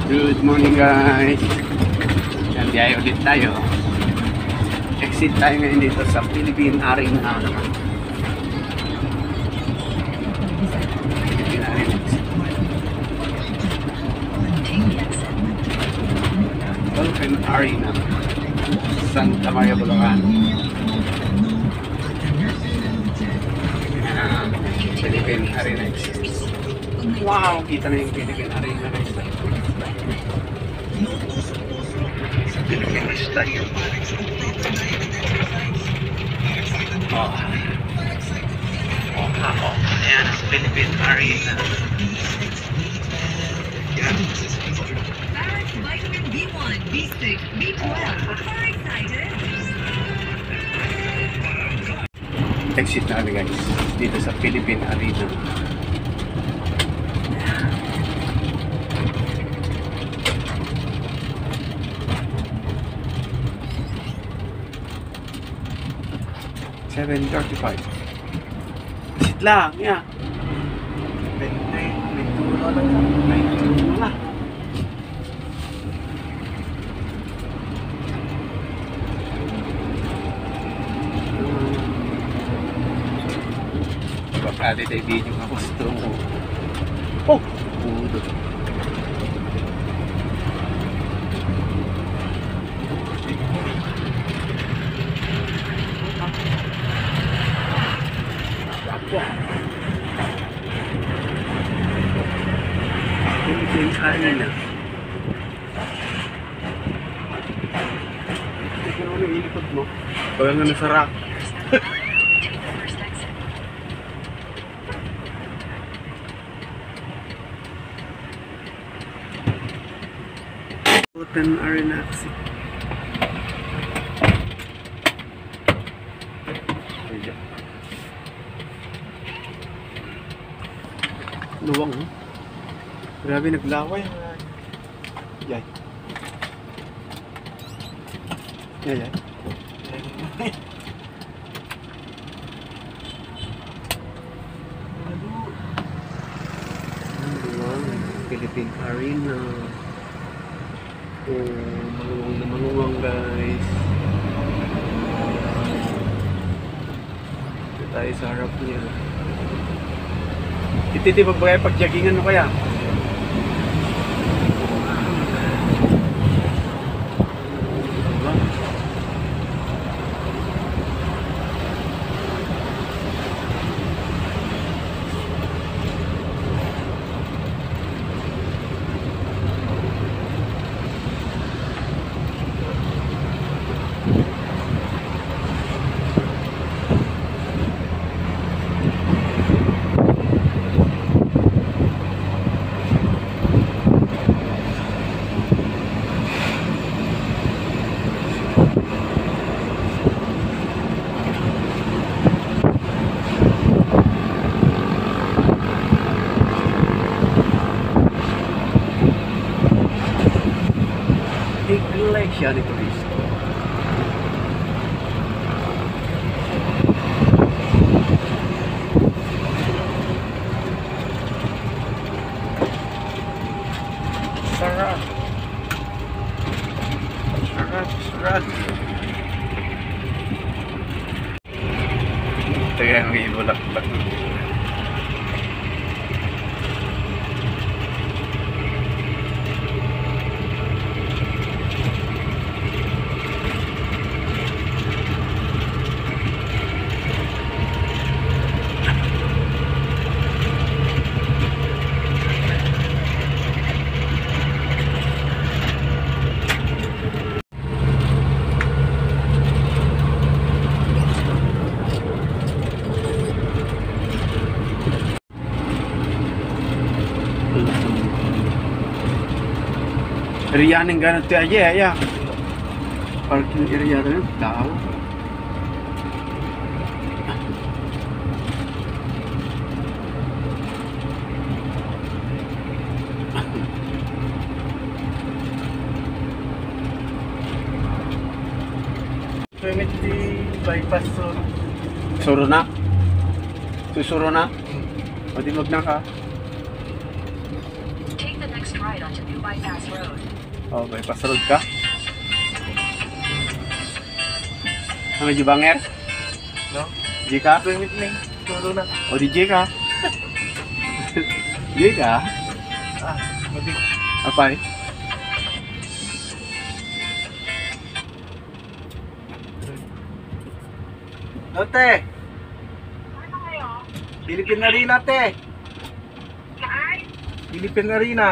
Good morning guys. Yan, biyahe ulit tayo. Exit tayo ngayon dito sa Philippine Arena. Philippine Arena exit. Philippine Arena, Santa Maria, Bulacan. Philippine Arena exit. Wow, kita na yung Philippine Arena guys. Philippine Stadium. Oh. Ayan, sa Philippine Arena. Yan. Vitamin B1, B6, B12. Are excited? Exit na kami guys dito sa Philippine Arena. $7.35. Exit lang, yeah. May tulo lang. May tulo na. Bakit tayo video nga gusto mo. Oh! Pudo. Philippine Arena. Tignan mo na ilikod mo. Pagka nga nasa rock. Philippine Arena exit. Luwang, oh. Grabe, naglaway. Yay. Yay. Luwang, Philippine Arena. Oh, maluwang na maluwang guys. Ito tayo sa harap niya. Ititipag ba kayo pag-joggingan mo kaya? Iglesia ni Cristo. Sarap. Sarap. Ito yung ibulak-bulak. Area ng ganito aja. Parking area rin tao. Permit di bypass Suro na? Susuro na? O di wag na ka? Take the next right onto New Bypass Road. Oh, bypass road ka? Medyo banger? No? G ka? Permit na yung turo na. O di G ka? G ka? Ah, mabig. Apay? Note! Philippine Arena, te! Philippine Arena.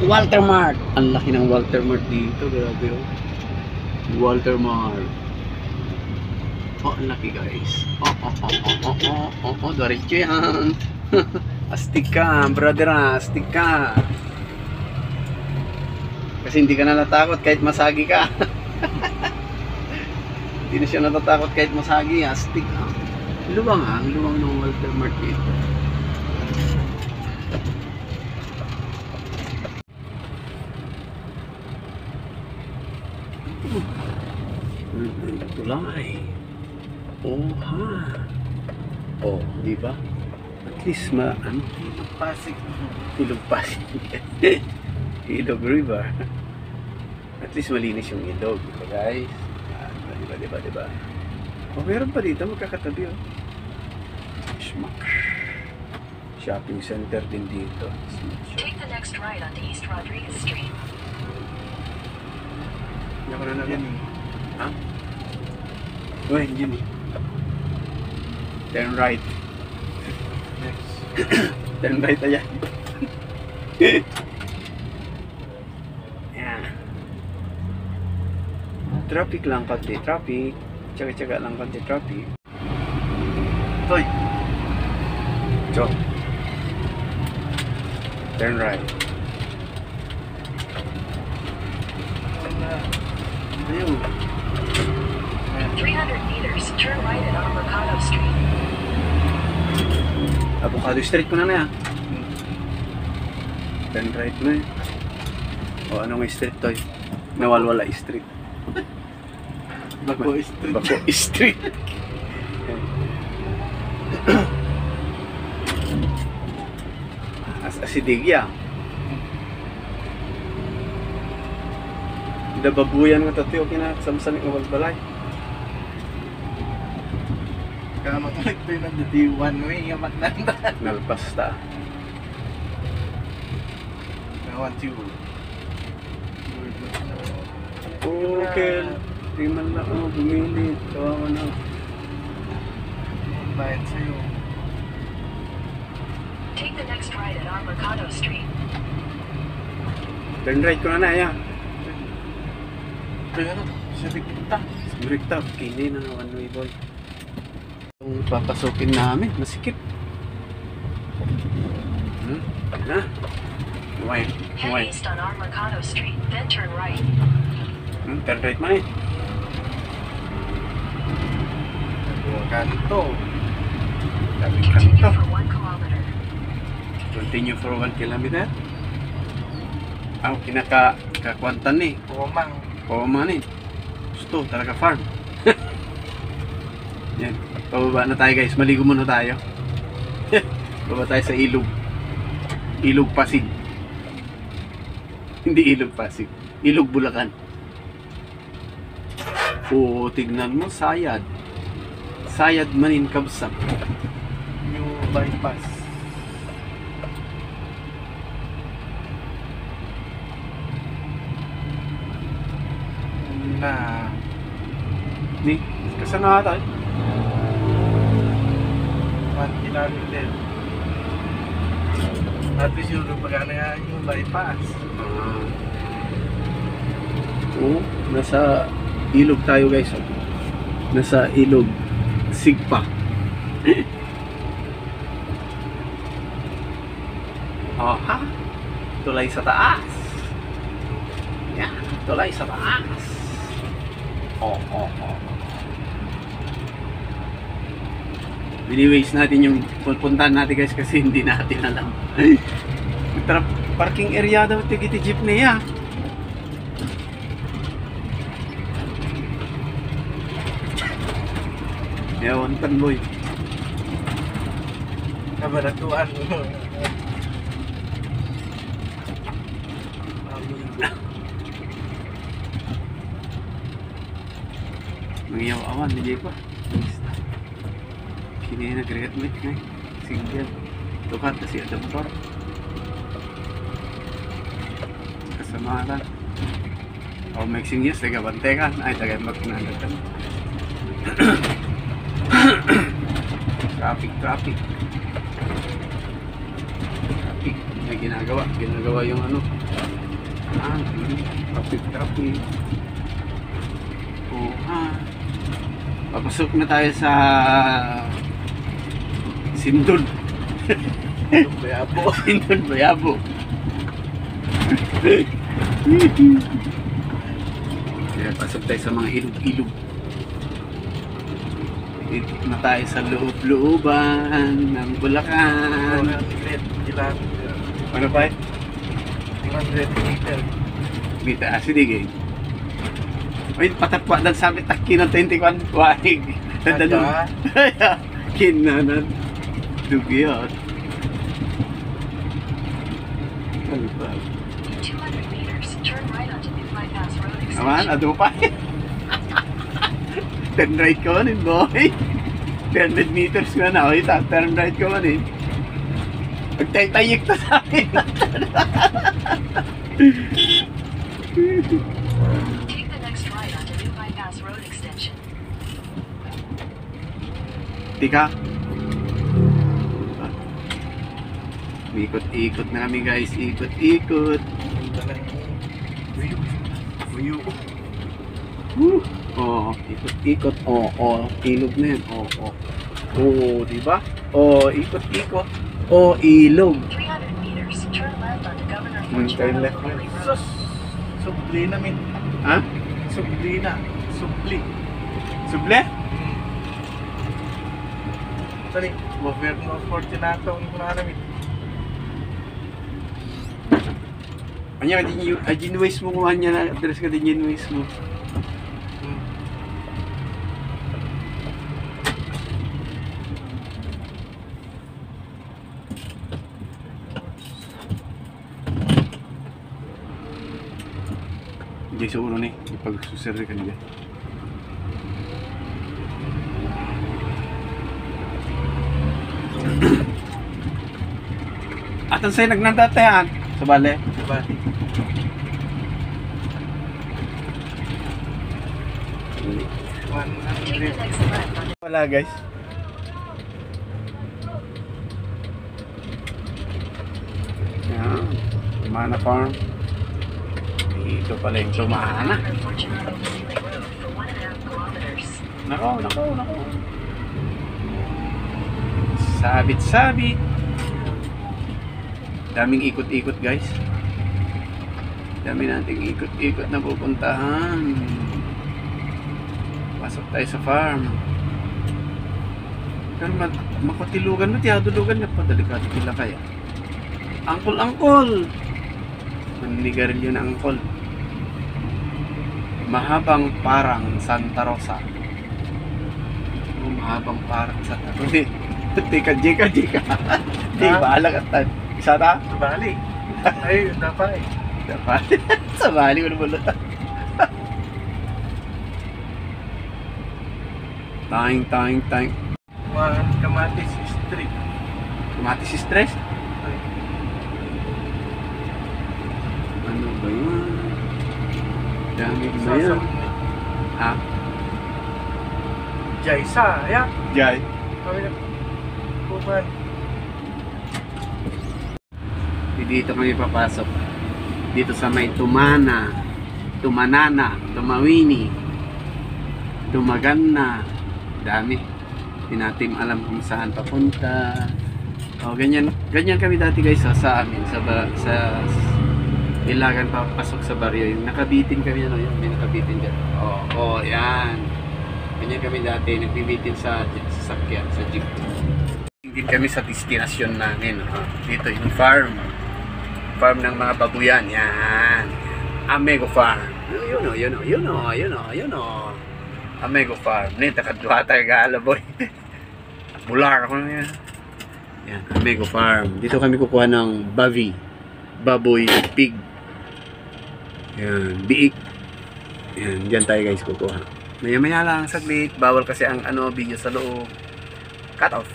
Walter Mart. Ang laki ng Walter Mart dito, grabe oh. Walter Mart. Oh, ang laki guys. Diretso yan. Astig ka, brother, astig ka. Kasi hindi ka na natakot kahit masagi ka. Hindi na siya natatakot kahit masagi, astig ka. Luwang ang luwang ng Walter Mart dito. Tulay. Oh ha. Oh, di ba? At least ano? Pasig. Ilog Pasig. Ilog River. At least malinis yung ilog, diba guys? Diba? Oh, meron pa dito, magkakatabi oh. Schmuck. Shopping center din dito. Take the next right onto East Rodriguez Street. Hindi ako na Yan naman. eh. Ha? Uy, yun eh. Turn right. Next. Turn right ayan. Yan. Traffic lang konti, traffic. Tsaga-tsaga lang konti, traffic. Toy. So. Turn right. Ayun. 300 meters, turn right at Mercado Street. Avocado Street ko na yan. Turn right na eh. O anong street to? Nawalwala Street. Bako Street. Bako Street. Asidigya. Dababuyan nga tati o kinaksamsan ng balbalay. Kaya mag-ulit tayo ng dati one way yung magnanda. Nalpas ta. I want you. Okay. Di man na ako bumili. Kawawa na. Bayad sa'yo. Take the next right at Mercado Street. Turn right ko na na yan. Kaya ano, siya kita. Break top. Kini na one way boy. Kung papasukin namin, masikip. Na? Huwag. Head east on Mercado Street, then turn right. Turn right man eh. Buong kanto. Daming Continue kanto. for 1 kilometer. Continue for 1 kilometer. Ang kinakakwantan eh. Pumang. Oo man eh. Gusto, talaga farm. Yan. Pababa na tayo guys. Maligo muna tayo. Baba tayo sa ilog. Ilog Pasig. Hindi Ilog Pasig. Ilog Bulacan. Oo, tignan mo. Sayad. Sayad Manin Kabsam. New bypass. Na. Ni, kasana tayo. 1 kilometer. At least yung pagkana nga yung bypass. Oo, nasa ilog tayo guys. Oh. Nasa ilog Sigpa. Oh, ha? Tulay sa taas. Yan, tulay sa taas. Oh. Biniwaste natin yung pupuntahan natin guys kasi hindi natin alam. Parking area daw tigiti jeep niya. Ewan tan boy. Kabaratuan. Nangiyaw awan, hindi pa. Kini nag-readmit nga. Single. Tukat kasi ada motor. Kasamaran. O mixing news, taga-bantekan. Ay, taga-magpinanatan. Traffic. May ginagawa yung ano. Traffic. Oh, papasok na tayo sa Sindon. Sindon Bayabo. Kaya pasok tayo sa mga ilog-ilog. Dito na tayo sa loob-looban ng Bulacan. 100 kilometer. Ano pa eh? 100 meter. Bita, sige. Ay, patapwa dal sabi taki ng 21 wahig. Kada. Kinanan. Dugyot. Ano ba? 200 meters, turn right onto New Bypass Road Naman, extension. ado pa. Turn right ko manin, boy. 100 meters ka na. Oy, turn right ko manin. Magtay-tayik to sa akin. Take the next right onto New Bypass Road extension. Tika. Ikot-ikot na kami guys. Ikot-ikot. View. Woo! Oh, ikot-ikot. Oh, ilog na yan. Oh, diba? Oh, ikot-ikot. Oh, ilog. 300 meters, turn left onto Governor Turn Fortunato left. Lily Road. Sus. Subli namin. Ha? Subli na. Subli. Suble? Sorry. Governo Fortunato ang mga namin. Anya, adinways mo kung anya na address ka dinways mo. Hindi sa ulo ni, ipag-susere ka nila. At ang sa'yo nagnandatayan sa bale. Diba? Take the next left onto Wala guys. Yan. Tumana Farm. Dito pala yung Tumana. Governor Fortunato Lily Road for 1.5 kilometers. Nako. Sabit. Daming ikot-ikot guys. Dami nating ikot-ikot na pupuntahan. Pasok tayo sa farm. Pero makatilugan mo, tiyadulugan na pa. Delikado kila kaya. Angkol! Manigarilyo na angkol. Mahabang parang Santa Rosa. Mahabang parang Santa Rosa. Tika, jika. Di, bahala ka tan. Isa ta? Sa Bali. Ay, dapat. Sa Bali, wala bulot. Tang. Mga Kamatis Street. Kamatis stress? Ano ba yun? Dami ba yan? Ha? Jai sa, ya. Jai. Kami na. Kuman. Dito kami papasok. Dito sa may Tumana, Tumanana, Tumawini, Tumaganna. Dami. Hindi natin alam kung saan papunta. Oh, ganyan kami dati guys sa amin sa Ilagan papasok sa baryo. Yung nakabitin kami ano, yun, may nakabitin diyan. Oh, yan. Ganyan kami dati nagbibitin sa sasakyan, sa jeep. Hindi kami sa destinasyon namin. Dito yung farm ng mga babuyan. Yan. Amego Farm. You know. Amego Farm. Nita kadwa tayo gaalaboy. Bular ako na yan. Yan, Amego Farm. Dito kami kukuha ng baboy, pig. Yan, biik. Yan, diyan tayo guys kukuha. Maya-maya lang saglit. Bawal kasi ang video sa loob. Cut off.